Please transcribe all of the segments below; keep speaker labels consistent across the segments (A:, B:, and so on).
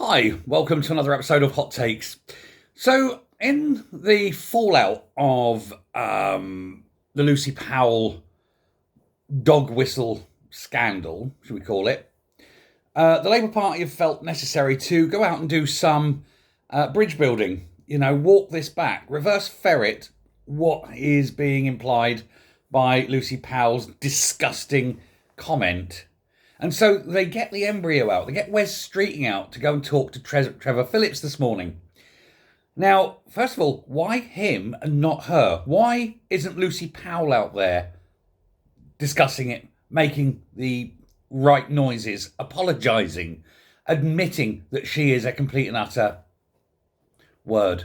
A: Hi, welcome to another episode of Hot Takes. So, in the fallout of the Lucy Powell dog whistle scandal, should we call it, the Labour Party have felt necessary to go out and do some bridge building, walk this back, reverse ferret what is being implied by Lucy Powell's disgusting comment. And so they get the embryo out. They get Wes Streeting out to go and talk to Trevor Phillips this morning. Now, first of all, why him and not her? Why isn't Lucy Powell out there discussing it, making the right noises, apologising, admitting that she is a complete and utter word?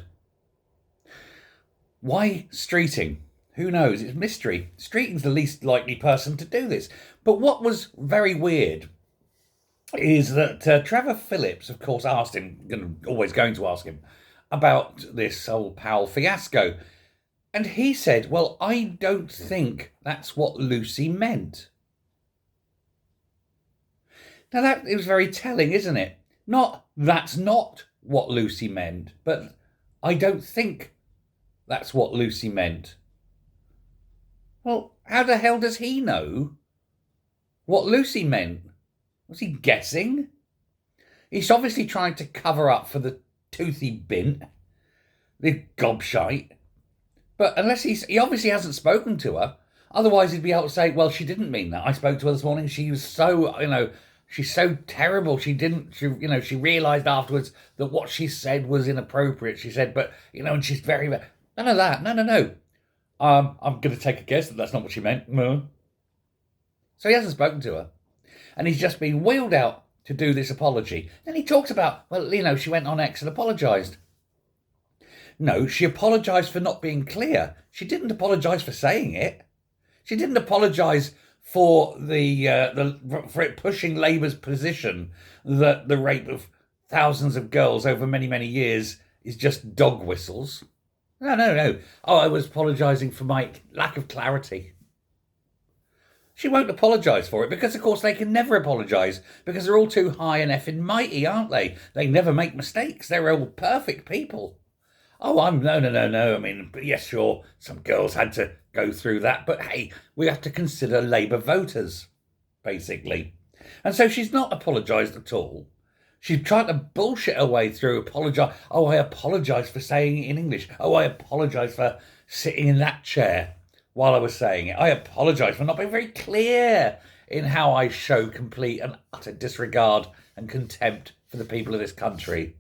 A: Why Streeting? Who knows? It's mystery. Streeting's the least likely person to do this. But what was very weird is that Trevor Phillips, of course, asked him, always going to ask him, about this whole Powell fiasco. And he said, well, I don't think that's what Lucy meant. Now, that is very telling, isn't it? Not, that's not what Lucy meant, but I don't think that's what Lucy meant. Well, how the hell does he know what Lucy meant? Was he guessing? He's obviously trying to cover up for the toothy bint, the gobshite. But unless he obviously hasn't spoken to her, otherwise he'd be able to say, well, she didn't mean that. I spoke to her this morning. She was so, she's so terrible. She realised afterwards that what she said was inappropriate. She said, but, and she's very, none of that. No. I'm going to take a guess that that's not what she meant. No. So he hasn't spoken to her. And he's just been wheeled out to do this apology. Then he talks about, she went on X and apologised. No, she apologised for not being clear. She didn't apologise for saying it. She didn't apologise for for it pushing Labour's position that the rape of thousands of girls over many, many years is just dog whistles. No. Oh, I was apologising for my lack of clarity. She won't apologise for it because, of course, they can never apologise because they're all too high and effing mighty, aren't they? They never make mistakes. They're all perfect people. Oh, no. I mean, yes, sure, some girls had to go through that, but hey, we have to consider Labour voters, basically. And so she's not apologised at all. She's trying to bullshit her way through, apologise. Oh, I apologise for saying it in English. Oh, I apologise for sitting in that chair while I was saying it. I apologise for not being very clear in how I show complete and utter disregard and contempt for the people of this country.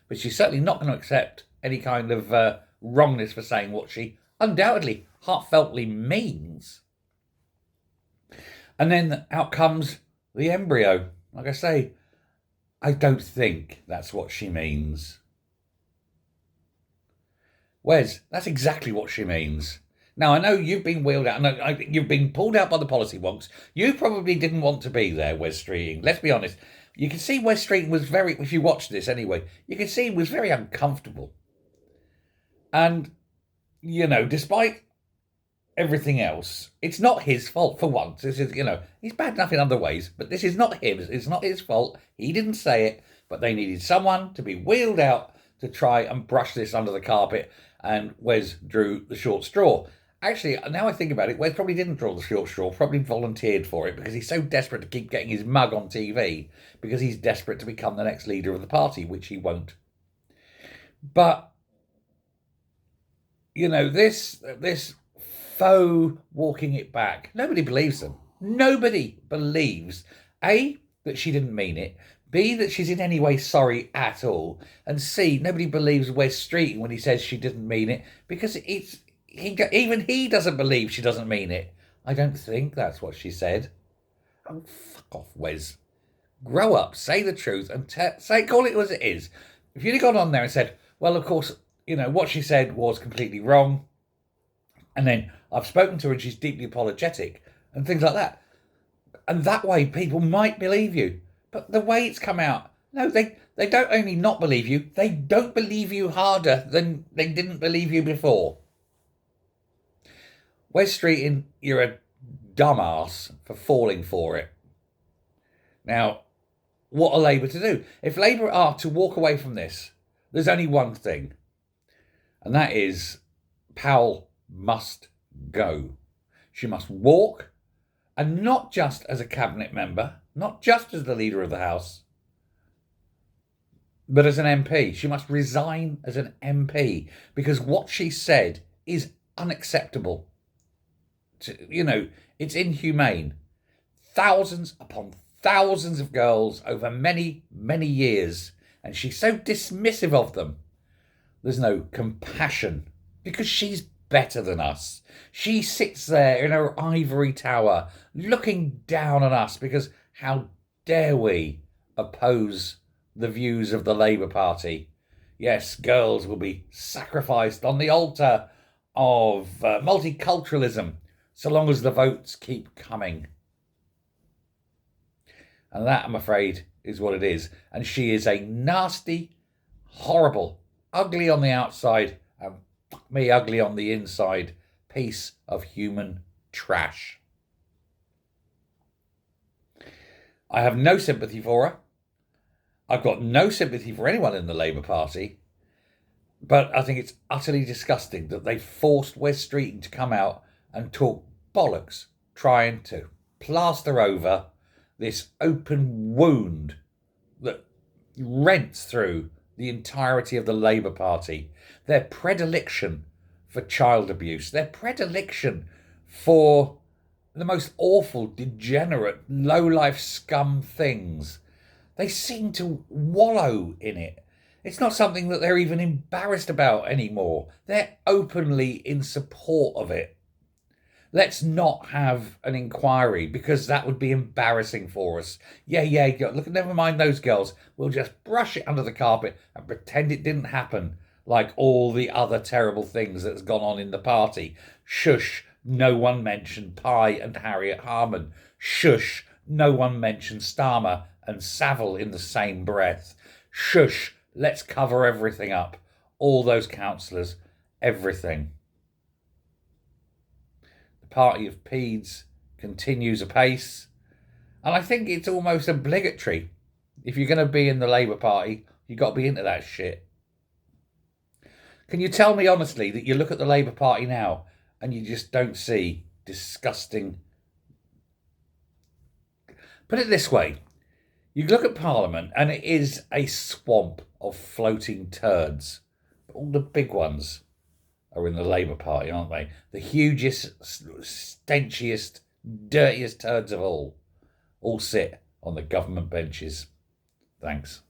A: But she's certainly not going to accept any kind of wrongness for saying what she undoubtedly, heartfeltly means. And then out comes the embryo. Like I say, I don't think that's what she means. Wes, that's exactly what she means. Now, I know you've been wheeled out. You've been pulled out by the policy wonks. You probably didn't want to be there, Wes Streeting. Let's be honest. You can see Wes Streeting was if you watch this anyway, you can see he was very uncomfortable. And, despite everything else, it's not his fault for once. This is, he's bad enough in other ways, but this is not him. It's not his fault. He didn't say it, but they needed someone to be wheeled out to try and brush this under the carpet, and Wes drew the short straw. Actually, now I think about it, Wes probably didn't draw the short straw, probably volunteered for it because he's so desperate to keep getting his mug on TV because he's desperate to become the next leader of the party, which he won't. But, this faux walking it back, nobody believes them. Nobody believes, A, that she didn't mean it, B, that she's in any way sorry at all, and C, nobody believes Wes Streeting when he says she didn't mean it because even he doesn't believe she doesn't mean it. I don't think that's what she said. Oh, fuck off, Wes. Grow up, say the truth, and call it as it is. If you'd have gone on there and said, well, of course, what she said was completely wrong, and then I've spoken to her and she's deeply apologetic, and things like that. And that way people might believe you. But the way it's come out, no, they don't only not believe you, they don't believe you harder than they didn't believe you before. Wes Streeting, you're a dumbass for falling for it. Now, what are Labour to do? If Labour are to walk away from this, there's only one thing, and that is Powell must go. She must walk, and not just as a cabinet member, not just as the Leader of the House, but as an MP. She must resign as an MP, because what she said is unacceptable. It's inhumane. Thousands upon thousands of girls over many, many years, and she's so dismissive of them. There's no compassion, because she's better than us. She sits there in her ivory tower looking down on us, because how dare we oppose the views of the Labour Party? Yes, girls will be sacrificed on the altar of multiculturalism, so long as the votes keep coming. And that, I'm afraid, is what it is. And she is a nasty, horrible, ugly on the outside, and fuck me ugly on the inside piece of human trash. I have no sympathy for her. I've got no sympathy for anyone in the Labour Party. But I think it's utterly disgusting that they forced Wes Streeting to come out and talk bollocks, trying to plaster over this open wound that rents through the entirety of the Labour Party. Their predilection for child abuse, their predilection for the most awful, degenerate, low-life scum things. They seem to wallow in it. It's not something that they're even embarrassed about anymore. They're openly in support of it. Let's not have an inquiry, because that would be embarrassing for us. Yeah, look, never mind those girls. We'll just brush it under the carpet and pretend it didn't happen, like all the other terrible things that's gone on in the party. Shush, no one mentioned Pye and Harriet Harman. Shush, no one mentioned Starmer and Savile in the same breath. Shush, let's cover everything up. All those councillors, everything. Party of Peds continues apace, and I think it's almost obligatory. If you're going to be in the Labour Party, you've got to be into that shit. Can you tell me honestly that you look at the Labour Party now and you just don't see disgusting... Put it this way, you look at Parliament and it is a swamp of floating turds. All the big ones are in the Labour Party, aren't they? The hugest, stenchiest, dirtiest turds of all sit on the government benches. Thanks.